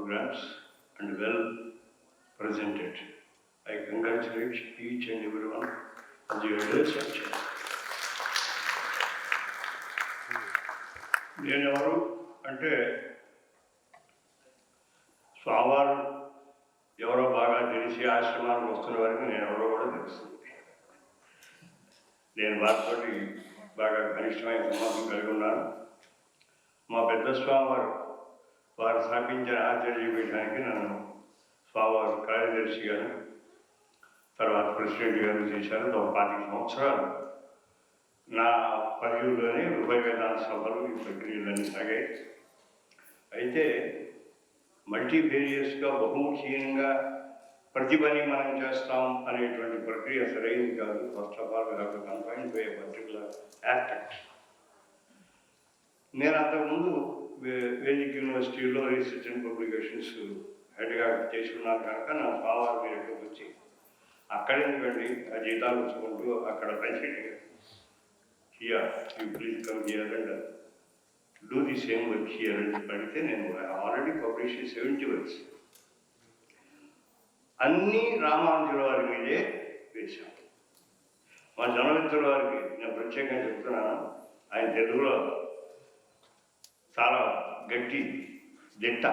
programs and well presented. I congratulate each and everyone on the address section. నేను ఎవరు అంటే స్వామివారు ఎవరో బాగా తెలిసి ఆశ్రమానికి వస్తున్న వారికి నేను ఎవరో కూడా తెలుస్తుంది. నేను వారితో బాగా కనిష్టమైన సంబంధం కలిగి ఉన్నాను. మా పెద్ద స్వామివారు వారు స్థాపించిన ఆచార్య పీఠానికి నన్ను స్వామివారు కార్యదర్శిగాను తర్వాత ప్రెసిడెంట్ గారు చేశారు. 25 సంవత్సరాలు నా పరిధిలోనే ఉభయ వేదాంత సభలు ఈ ప్రక్రియలన్నీ సాగాయి. అయితే మల్టీవేరియస్గా బహుముఖీయంగా ప్రతిభని మనం చేస్తాం అనేటువంటి ప్రక్రియ సరైనది కాదు. First of all have to confine to A particular aspect. నేను అంతకుముందు వేదిక్ యూనివర్సిటీలో రీసెర్చ్ అండ్ పబ్లికేషన్స్ హెడ్గా చేసుకున్నాను కనుక నా స్వామివారి మీద ఎక్కడికి వచ్చి అక్కడి ఎందుకండి ఆ జీతాలు వచ్చుకుంటూ అక్కడ పనిచేయడం. Here you please come here and do the same work here అని పడితే నేను ఆల్రెడీ పబ్లిష్ 70 works అన్నీ రామానుజుల వారి మీదే వేశాను. మా జనమిత్రుల వారికి నేను ప్రత్యేకంగా చెప్తున్నాను, ఆయన తెలుగులో చాలా గట్టి దిట్ట.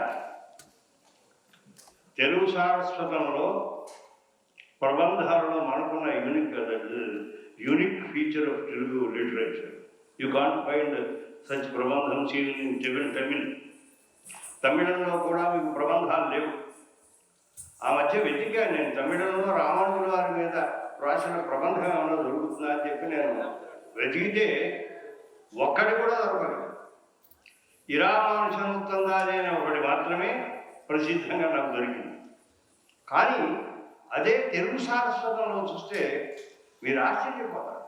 తెలుగు సారస్వతంలో ప్రబంధాలలో మనకున్న unique feature of Telugu literature. You can't find such prabandham scene in Tamil. తమిళంలో కూడా మీకు ప్రబంధాలు లేవు. ఆ మధ్య వెతికాను నేను, తమిళంలో రామానుజుల వారి మీద రాసిన ప్రబంధం ఏమన్నా దొరుకుతుందా అని చెప్పి నేను వెతికితే ఒక్కడి కూడా దొరకలేదు. ఇరామానుషముక్తందాది అనే ఒకటి మాత్రమే ప్రసిద్ధంగా నాకు దొరికింది. కానీ అదే తెలుగు సారస్వతంలో చూస్తే మీరు ఆశ్చర్యపోతారు.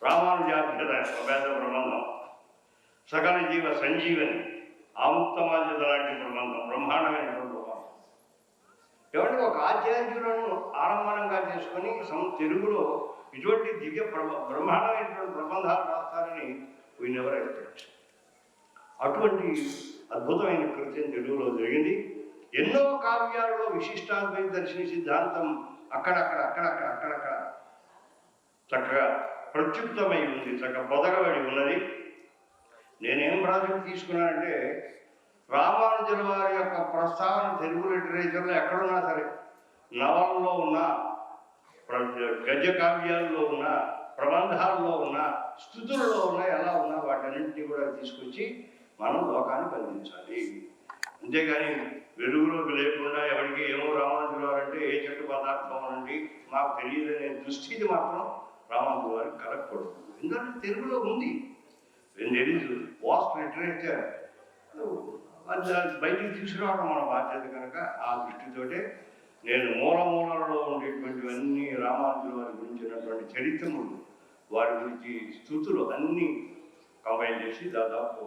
రామానుజాభ్యుత వేద ప్రబంధం, సకల జీవ సంజీవని, ఆముక్తమాల్యత లాంటి ప్రబంధం, బ్రహ్మాండమైనటువంటి ప్రబంధం. ఎవరికి ఒక ఆచార్యులను ఆలంబనంగా చేసుకొని తెలుగులో ఇటువంటి దివ్య బ్రహ్మాండమైనటువంటి ప్రబంధాలు రాస్తారని వీ నెవర్ ఎక్స్పెక్ట్. అటువంటి అద్భుతమైన కృత్యం తెలుగులో జరిగింది. ఎన్నో కావ్యాలలో విశిష్టాద్వైత దర్శన సిద్ధాంతం అక్కడక్కడ చక్కగా ప్రత్యుక్తమై ఉంది, చక్కగా పొదగబడి ఉన్నది. నేనేం ప్రాజెక్ట్ తీసుకున్నానంటే, రామానుజుల వారి యొక్క ప్రస్తావన తెలుగు లిటరేచర్లో ఎక్కడున్నా సరే, నవల్లో ఉన్నా, గద్య కావ్యాల్లో ఉన్నా, ప్రబంధాల్లో ఉన్నా, స్థుతులలో ఉన్నా, ఎలా ఉన్నా వాటన్నింటినీ కూడా తీసుకొచ్చి మనం లోకానికి అందించాలి. అంతేగాని వెలుగులోకి లేకుండా ఎవరికి ఏమో రామానుజుల వారు అంటే ఏ చెట్టు పదార్థం అనండి మాకు తెలియదనే దుస్థితి మాత్రం రామానుజుల వారికి కలగకూడదు. ఎందుకంటే తెలుగులో ఉంది. వాస్ట్ లిటరేచర్ బయటికి తీసుకురావడం మన బాధ్యత కనుక ఆ దృష్టితోటే నేను మూలలో ఉండేటువంటివన్నీ రామానుజుల వారి గురించినటువంటి చరిత్రములు, వారి గురించి స్థుతులు అన్నీ కంబైన్ చేసి దాదాపు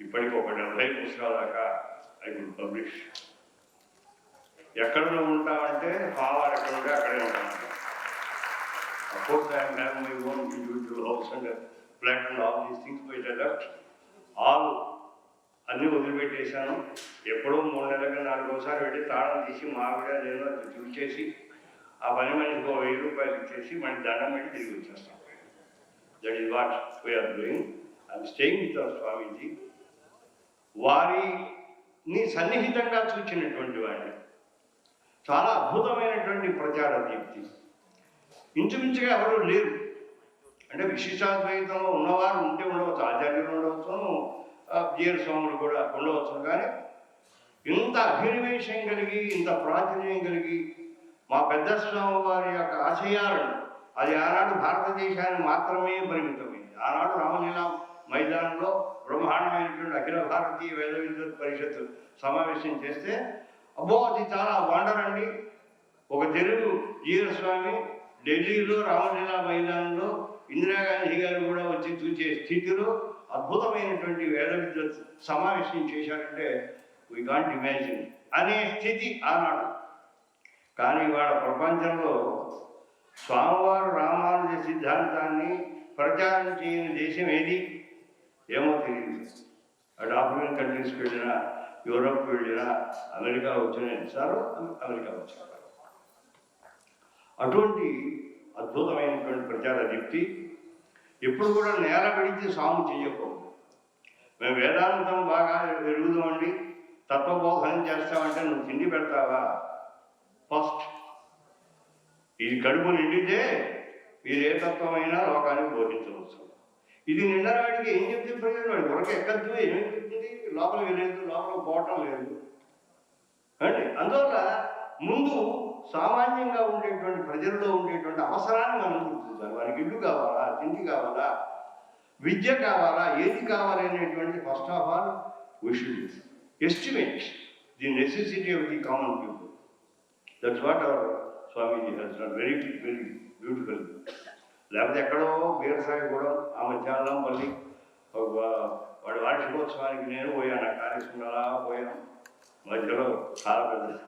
ఇప్పటికి ఒక 70 పుస్తకాల దాకా ఐ విల్ పబ్లిష్. ఎక్కడ ఉంటామంటే స్వామివారు ఎక్కడ ఉంటే అక్కడే ఉంటామంట. Of course I am having my own individual house and flat and all these things by the left all అన్నీ వదిలిపెట్టేశాను. ఎప్పుడో 3 నెలలకు 4 వెళ్ళి తాళం తీసి మావిడ నేను అది చూసేసి ఆ పని మనిషికి 1000 రూపాయలు ఇచ్చేసి మళ్ళీ దండం పెట్టి తిరిగి వచ్చేస్తాం. That is what we are doing. I'm staying with our Swamiji. వారిని సన్నిహితంగా చూచినటువంటి వాడిని, చాలా అద్భుతమైనటువంటి ప్రచార దీప్తి. ఇంచుమించుగా ఎవరు లేరు. అంటే విశిష్టాద్వైతంలో ఉన్నవారు ఉంటే ఉండవచ్చు, ఆచార్యులు ఉండవచ్చు, జీయర్ స్వాములు కూడా ఉండవచ్చు. కానీ ఇంత అభినివేశం కలిగి, ఇంత ప్రాచుర్యం కలిగి మా పెద్ద స్వామి వారి యొక్క ఆశయాలను, అది ఆనాడు భారతదేశానికి మాత్రమే పరిమితమైంది. ఆనాడు రామలీలా మైదానంలో బ్రహ్మాండమైనటువంటి అఖిల భారతీయ వేద విద్వత్ పరిషత్ సమావేశం చేస్తే అబ్బో అది చాలా వండర్ అండి. ఒక తెలుగు జీయర్ స్వామి ఢిల్లీలో రామలీలా మైదానంలో ఇందిరాగాంధీ గారు కూడా వచ్చి చూసే స్థితిలో అద్భుతమైనటువంటి వేద విద్వత్ సమావేశం చేశారంటే వీ కాంట్ ఇమాజిన్ అనే స్థితి ఆనాడు. కానీ వాళ్ళ ప్రపంచంలో స్వామివారు రామానుజ సిద్ధాంతాన్ని ప్రచారం చేయని దేశం ఏది ఏమో తెలియదు. అటు ఆఫ్రికన్ కంట్రీస్కి వెళ్ళినా, యూరోప్ వెళ్ళినా, అమెరికా వచ్చిన ఎన్నిసార్లు అమెరికా వచ్చారు. అటువంటి అద్భుతమైనటువంటి ప్రచార దీప్తి. ఎప్పుడు కూడా నేల విడిచి సాము చేయకూడదు. మేము వేదాంతం బాగా ఎరుగుదామండి, తత్వబోధనం చేస్తామంటే నువ్వు తిండి పెడతావా? ఫస్ట్ ఇది కడుపు నిండితే మీరు ఏ తత్వమైనా లోకానికి బోధించవచ్చు. ఇది నిండరాడికి ఏం చెప్తే ప్రయోజనం? వాడి కొరకు ఎక్కద్దు, ఏమేమి చెప్తుంది? లోపలికి లేదు, లోపల పోవటం లేదు అండి. అందువల్ల ముందు సామాన్యంగా ఉండేటువంటి ప్రజల్లో ఉండేటువంటి అవసరాన్ని మనం గుర్తించాలి. వారికి ఇల్లు కావాలా, తిండి కావాలా, విద్య కావాలా, ఏది కావాలి అనేటువంటి first of all we should estimate the necessity of the common people. That's what our Swamiji has done very, very beautiful. లేకపోతే ఎక్కడో బీరసాయిగూడెం ఆ మధ్యాహ్నం మళ్ళీ వాడి వార్షికోత్సవానికి నేను పోయాను. ఆ కార్యక్రమాలా పోయాను. మధ్యలో చాలా పెద్ద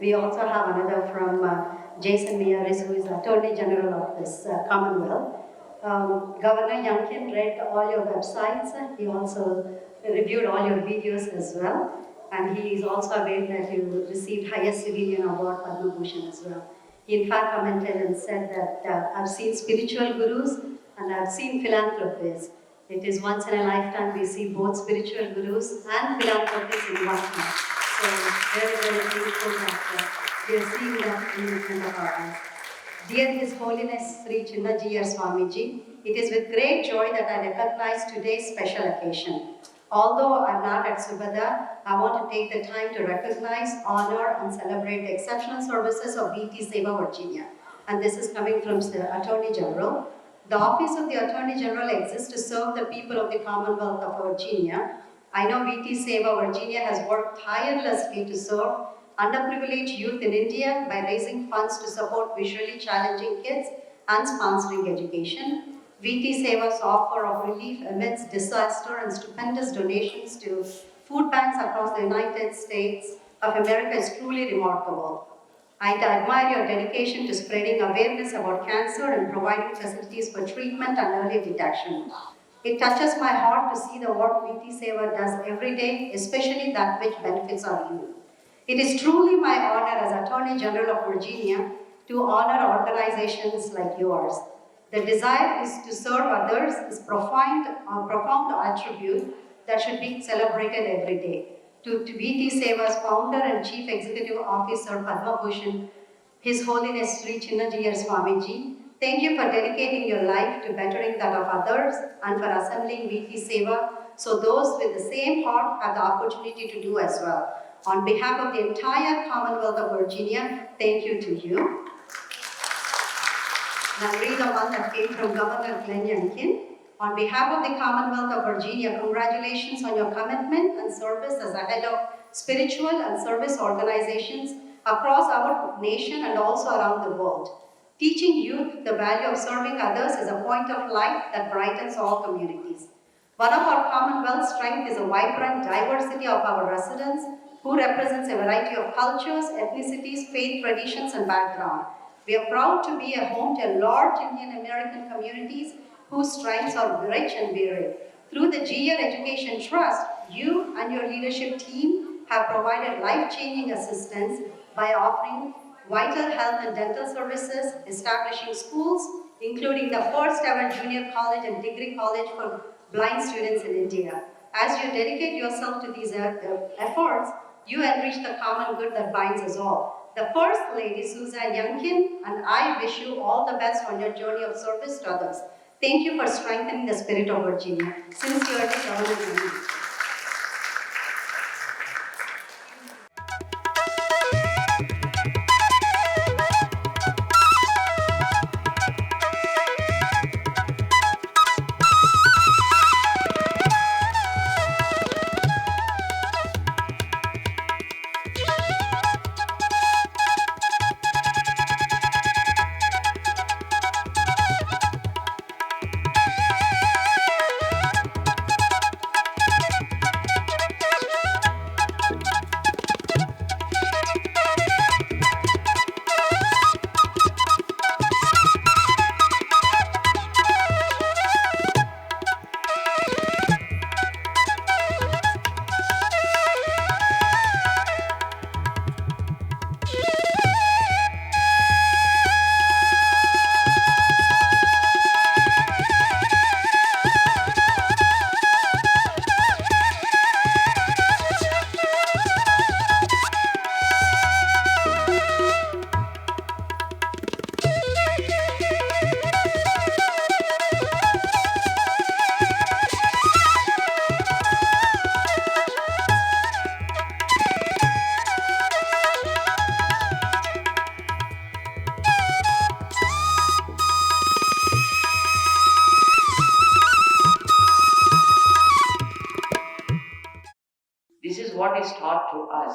We also have another from Jeeyar Swamy, who is Attorney General of this Commonwealth. Governor Yankin read all your websites. He also reviewed all your videos as well. And he is also aware that you received highest civilian award, Padma Bhushan as well. He in fact commented and said that I've seen spiritual gurus and I've seen philanthropists. It is once in a lifetime we see both spiritual gurus and philanthropists in one time. So very, very beautiful that we are seeing that in front of our eyes. Dear His Holiness Sri Jeeyar Swamiji, it is with great joy that I recognize today's special occasion. Although I'm not at Subhada, I want to take the time to recognize, honor and celebrate the exceptional services of VT Seva, Virginia. And this is coming from the Attorney General. The Office of the Attorney General exists to serve the people of the Commonwealth of Virginia. I know VT Seva, Virginia has worked tirelessly to serve underprivileged youth in India by raising funds to support visually challenging kids and sponsoring education. VT Seva's offer of relief amidst disaster and stupendous donations to food banks across the United States of America is truly remarkable. I admire your dedication to spreading awareness about cancer and providing facilities for treatment and early detection. It touches my heart to see the work VT Seva does every day, especially that which benefits our youth. It is truly my honor as Attorney General of Virginia to honor organizations like yours. The desire is to serve others is profound attribute that should be celebrated every day. To VT Seva's founder and Chief Executive Officer Padma Bhushan, His Holiness Sri Jeeyar Swamiji, thank you for dedicating your life to bettering that of others and for assembling VT Seva so those with the same heart have the opportunity to do as well. On behalf of the entire Commonwealth of Virginia, thank you to you. Now read the one that came from Governor Glenn Youngkin. On behalf of the Commonwealth of Virginia, congratulations on your commitment and service as a head of spiritual and service organizations across our nation and also around the world. Teaching youth the value of serving others is a point of light that brightens all communities. One of our Commonwealth's strengths is a vibrant diversity of our residents who represents a variety of cultures, ethnicities, faith, traditions, and background. We are proud to be a home to large Indian American communities whose strengths are rich and varied. Through the Jeeyar Education Trust, you and your leadership team have provided life-changing assistance by offering vital health and dental services, establishing schools, including the first ever junior college and degree college for blind students in India. As you dedicate yourself to these efforts, you enrich the common good that binds us all. The First Lady, Susan Youngkin, and I wish you all the best on your journey of service to others. Thank you for strengthening the spirit of Virginia. Sincerely, Governor Swamy. This is what is taught to us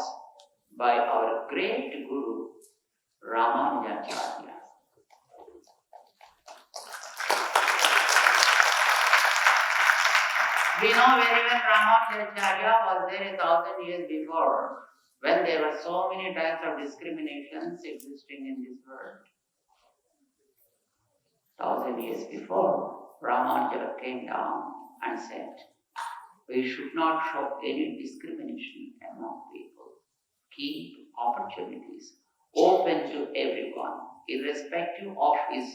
by our great Guru, Ramanujacharya. We know very well Ramanujacharya was there 1,000 years before, when there were so many types of discriminations existing in this world. 1,000 years before, Ramanuja came down and said, we should not show any discrimination among people. Keep opportunities open to everyone, irrespective of his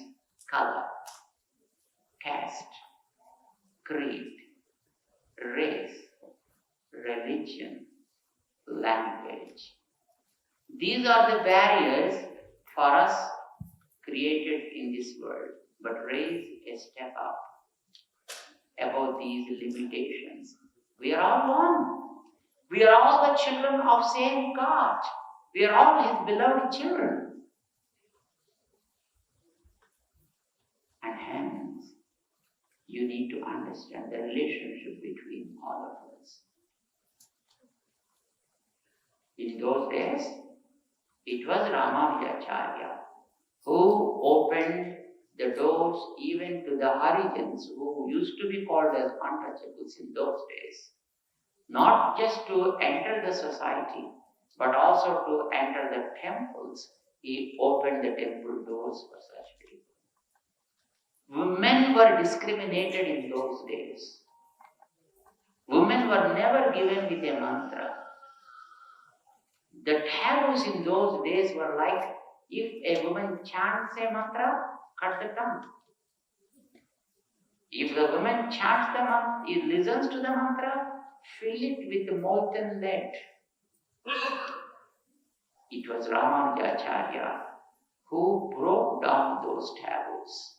color, caste, creed, race, religion, language. These are the barriers for us created in this world, but raise a step up above these limitations. We are all one. We are all the children of same God. We are all His beloved children. And hence, you need to understand the relationship between all of us. In those days, it was Ramanujacharya who opened the doors even to the Harijans, who used to be called as untouchables in those days. Not just to enter the society, but also to enter the temples. He opened the temple doors for such people. Women were discriminated in those days. Women were never given with a mantra. The taboos in those days were like, if a woman chants a mantra, cut the tongue. If the woman chants the mantra, listens to the mantra, fill it with molten lead. It was Ramanujacharya who broke down those taboos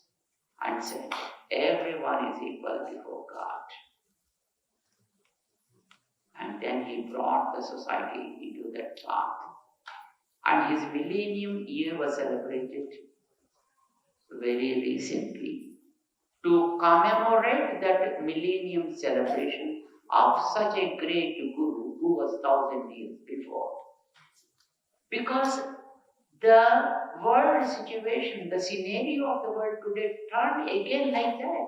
and said, everyone is equal before God. And then he brought the society into that path. And his millennium year was celebrated very recently to commemorate that millennium celebration of such a great Guru who was 1,000 years before. Because the world situation, the scenario of the world today turned again like that.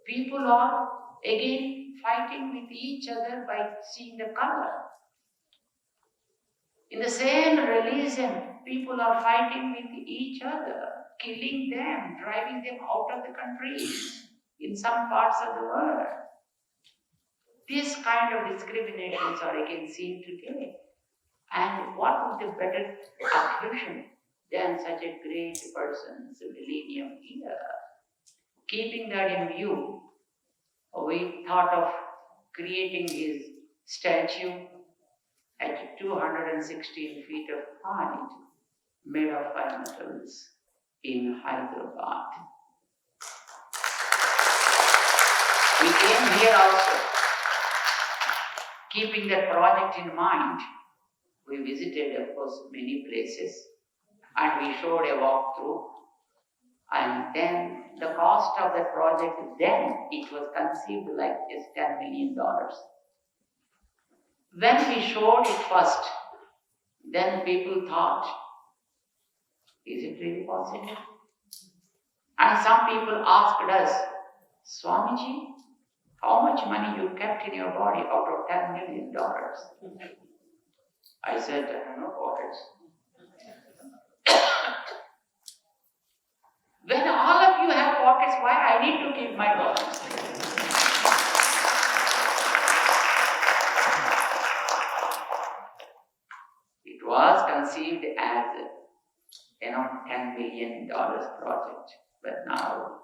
People are again fighting with each other by seeing the color. In the same religion, people are fighting with each other, killing them, driving them out of the countries in some parts of the world. This kind of discriminations are again seen today. And what would be better occasion than such a great person's millennium year? Keeping that in view, we thought of creating his statue at 216 feet of height, made of fine metals in Hyderabad. We came here also, keeping that project in mind. We visited, of course, many places, and we showed a walkthrough. And then the cost of the project, then it was conceived like just $10 million. When we showed it first, then people thought, is it really possible? And some people asked us, Swamiji, how much money you kept in your body out of $10 million? I said, I have no pockets. When all of you have pockets, why I need to keep my pockets? It was conceived as $10 million project, but now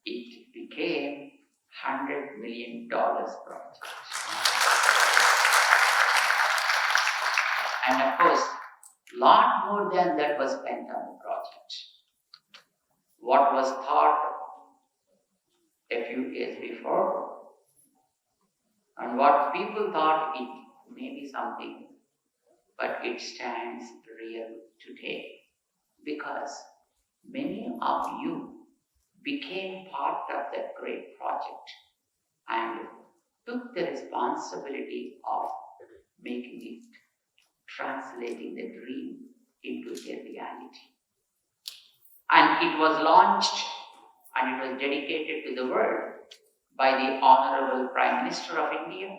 it became $100 million project. And of course, lot more than that was spent on the project. What was thought a few years before, and what people thought it may be something, but it stands real today. Because many of you became part of that great project and took the responsibility of making it, translating the dream into a reality. And it was launched and it was dedicated to the world by the Honorable Prime Minister of India,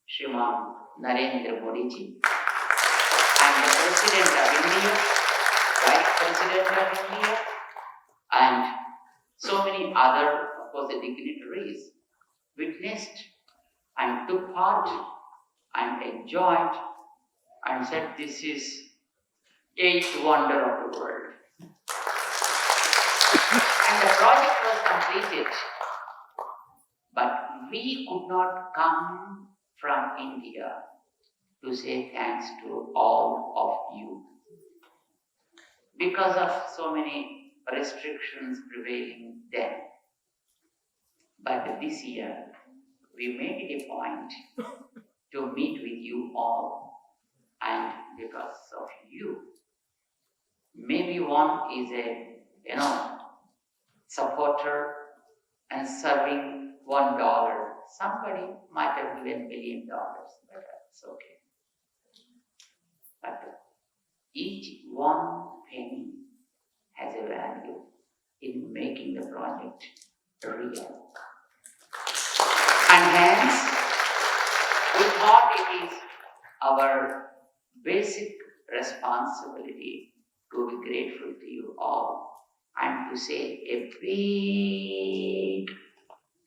Shriman Narendra Modi ji, and the President of India, Vice President of India, and so many other, of course, the dignitaries witnessed and took part and enjoyed and said, this is eighth wonder of the world. And the project was completed, but we could not come from India to say thanks to all of you because of so many restrictions prevailing then. But this year, we made it a point to meet with you all, and because of you, maybe one is a, supporter and serving $1. Somebody might have given $1 million, but that's okay. But each one penny has a value in making the project real. And hence, we thought it is our basic responsibility to be grateful to you all and to say a big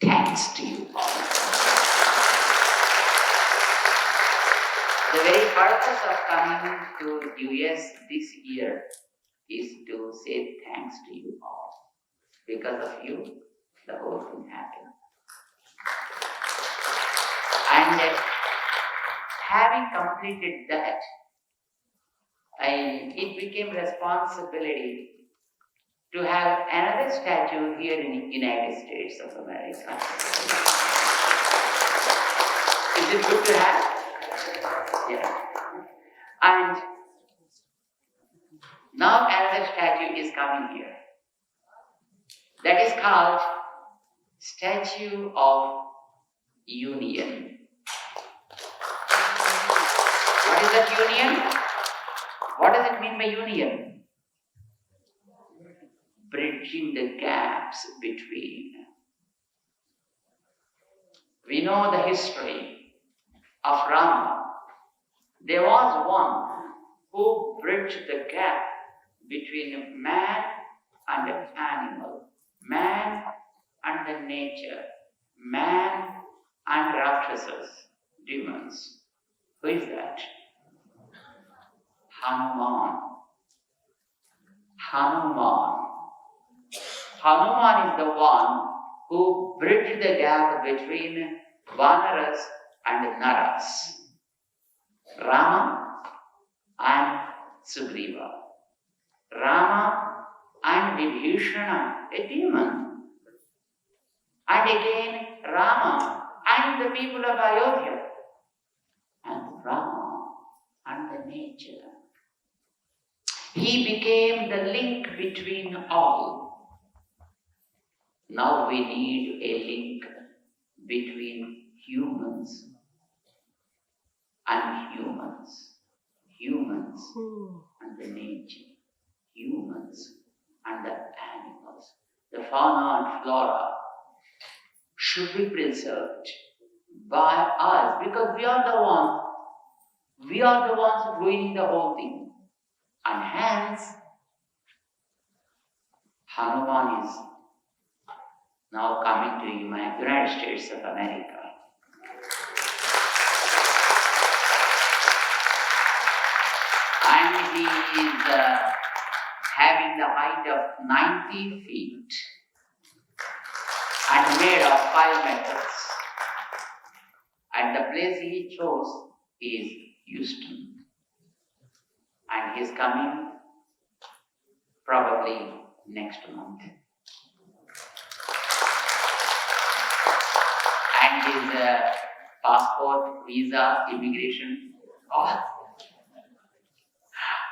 thanks to you all. The very purpose of coming to US this year is to say thanks to you all. Because of you, the whole thing happened. And having completed that, it became responsibility to have another statue here in the United States of America. Is it good to have? Yeah. And now another statue is coming here. That is called Statue of Union. What is that union? What does it mean by union? Bridging the gaps between. We know the history of Rama. There was one who bridged the gap between man and the animal, man and the nature, man and Rakshasas, demons. Who is that? Hanuman. Hanuman is the one who bridged the gap between Vanaras and Naras. Rama and Sugriva. Rama and Vibhishana, a demon. And and again Rama and the people of Ayodhya, and Rama and the nature. He became the link between all. Now we need a link between humans and humans, humans and the nature, humans and the animals. The fauna and flora should be preserved by us, because we are the ones ruining the whole thing. And hence, Hanuman is now coming to United States of America. And he is having the height of 90 feet and made of 5 metals. And the place he chose is Houston. And he is coming probably next month. And his passport, visa, immigration,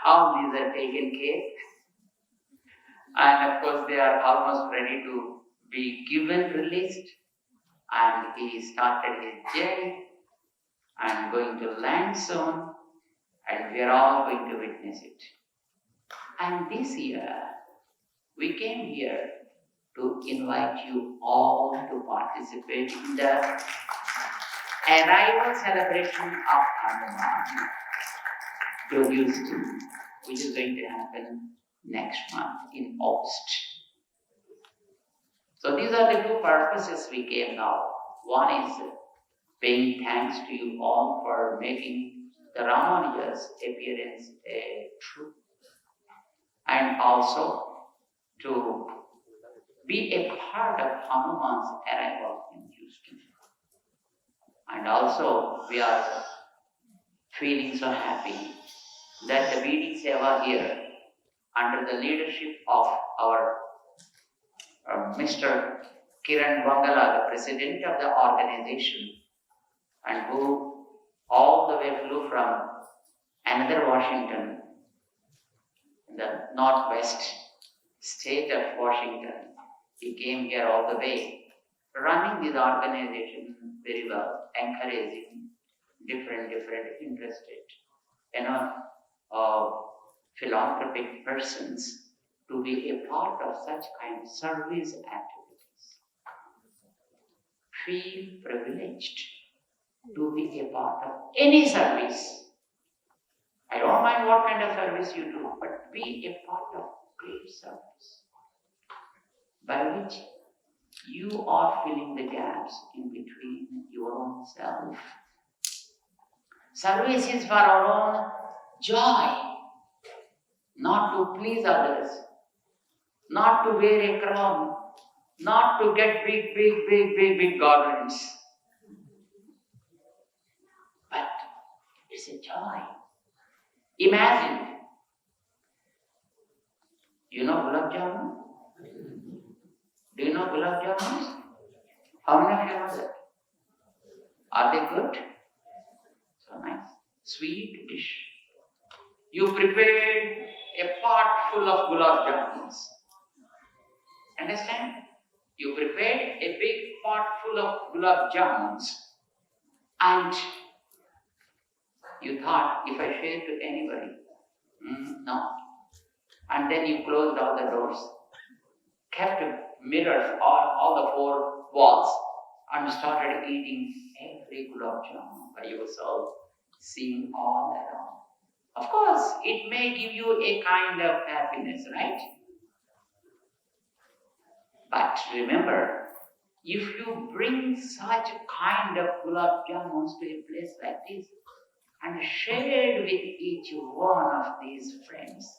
all these are taken care. And of course they are almost ready to be given, released. And he started his journey and going to land soon. And we are all going to witness it. And this year, we came here to invite you all to participate in the arrival celebration of Hanuman to Houston, which is going to happen next month in August. So these are the 2 purposes we came now. One is paying thanks to you all for making the Ramanuja's appearance true, and also to be a part of Hanuman's arrival in Houston. And also we are feeling so happy that the BD Seva here, under the leadership of our Mr. Kiran Bangala, the president of the organization, and who all the way flew from another Washington, in the northwest state of Washington. He came here all the way, running this organization very well, encouraging different interested, philanthropic persons to be a part of such kind of service activities. Feel privileged to be a part of any service. I don't mind what kind of service you do, but be a part of great service by which you are filling the gaps in between your own self. Service is for our own joy, not to please others, not to wear a crown, not to get big garments. But it's a joy. Imagine, you know gulab jamun? Do you know gulab jamuns? How many of you know that? Are they good? So nice. Sweet dish. You prepared a pot full of gulab jamuns. Understand? You prepared a big pot full of gulab jamuns, and you thought, if I share to anybody, no. And then you closed all the doors, kept mirrors on all the 4 walls, and started eating every gulab jamun by yourself, seeing all around. Of course, it may give you a kind of happiness, right? But remember, if you bring such kind of gulab jamuns to a place like this, and share with each one of these friends,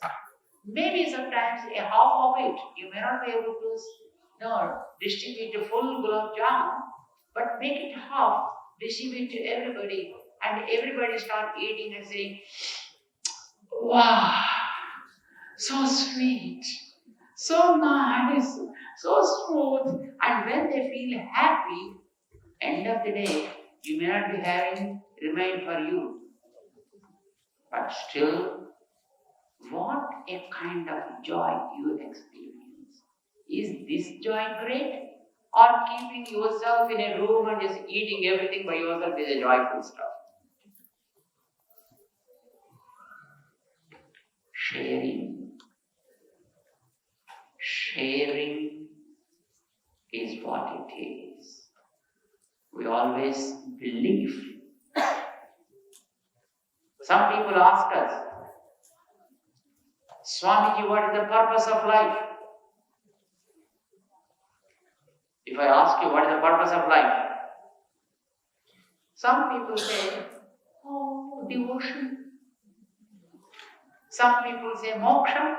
maybe sometimes a half of it, you may not be able to distribute the full gulab jamun, but make it half, distribute to everybody, and everybody start eating and saying, wow, so sweet, so nice, so smooth. And when they feel happy, end of the day, you may not be having remain for you. But still, what a kind of joy you experience. Is this joy great? Or keeping yourself in a room and just eating everything by yourself is a joyful stuff? Sharing. Sharing is what it is. We always believe. Some people ask us, Swamiji, what is the purpose of life? If I ask you what is the purpose of life, some people say, oh, devotion. Some people say moksha.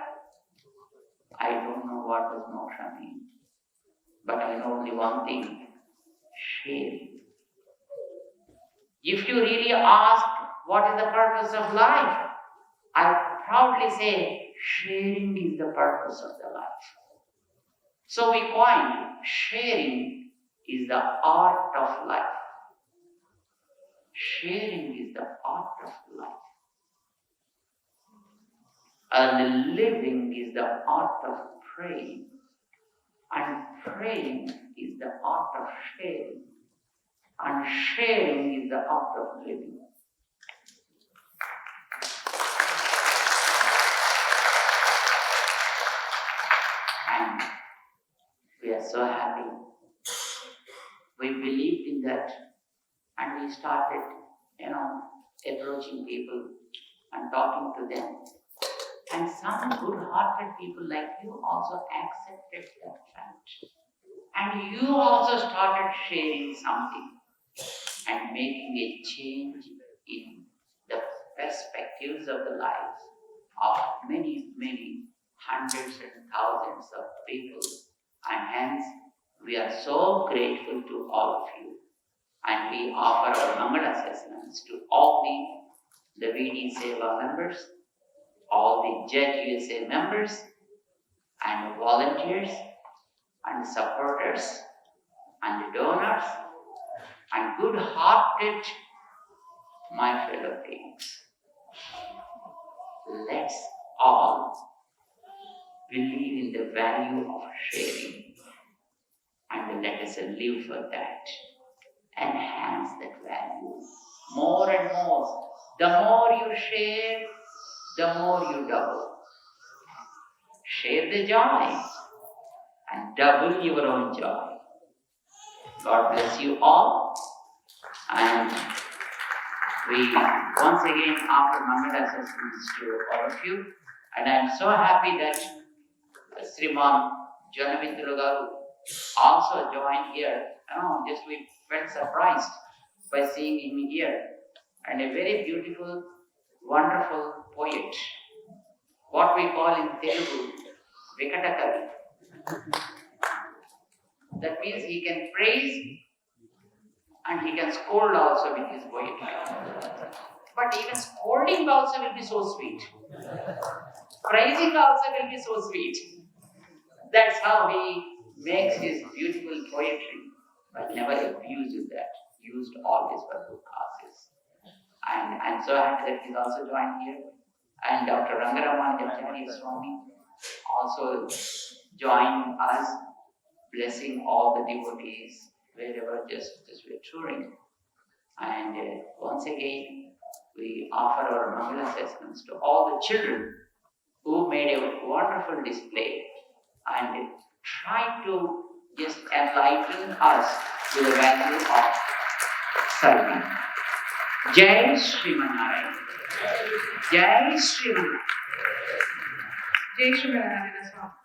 I don't know what does moksha mean. But I know only one thing, sharing. If you really ask what is the purpose of life, I proudly say sharing is the purpose of the life. So we coined sharing is the art of life. Sharing is the art of life. And living is the art of praying. And praying is the art of sharing. And sharing is the art of living. And we are so happy. We believed in that and we started, approaching people and talking to them. And some good-hearted people like you also accepted that fact. And you also started sharing something and making a change in the perspectives of the lives of many, many hundreds and thousands of people. And hence, we are so grateful to all of you. And we offer our Mangala assessments to all the VD Seva members, all the Judge USA members, and volunteers, and supporters, and donors, and good-hearted my fellow beings. Let's all believe in the value of sharing, and let us live for that. Enhance that value more and more. The more you share, the more you double. Share the joy and double your own joy. God bless you all. And we once again offer Mangala assessments to all of you. And I am so happy that Sriman Janavindulu Garu also joined here. Just we felt surprised by seeing him here. And a very beautiful, wonderful poet. What we call in Telugu, Vikatakavi. That means he can praise and he can scold also with his poetry. But even scolding also will be so sweet. Praising also will be so sweet. That's how he makes his beautiful poetry, but never abuses that. Used always for good causes. And I'm so happy that he's also joined here. And Dr. Rangaraman Anjaneya Swamy also joined us, blessing all the devotees wherever just we're touring. And once again, we offer our Mangala assessments to all the children who made a wonderful display and try to just enlighten us with the value of serving. Jai Srimanarayan. Jai Srimanarayan. Jai Swamy.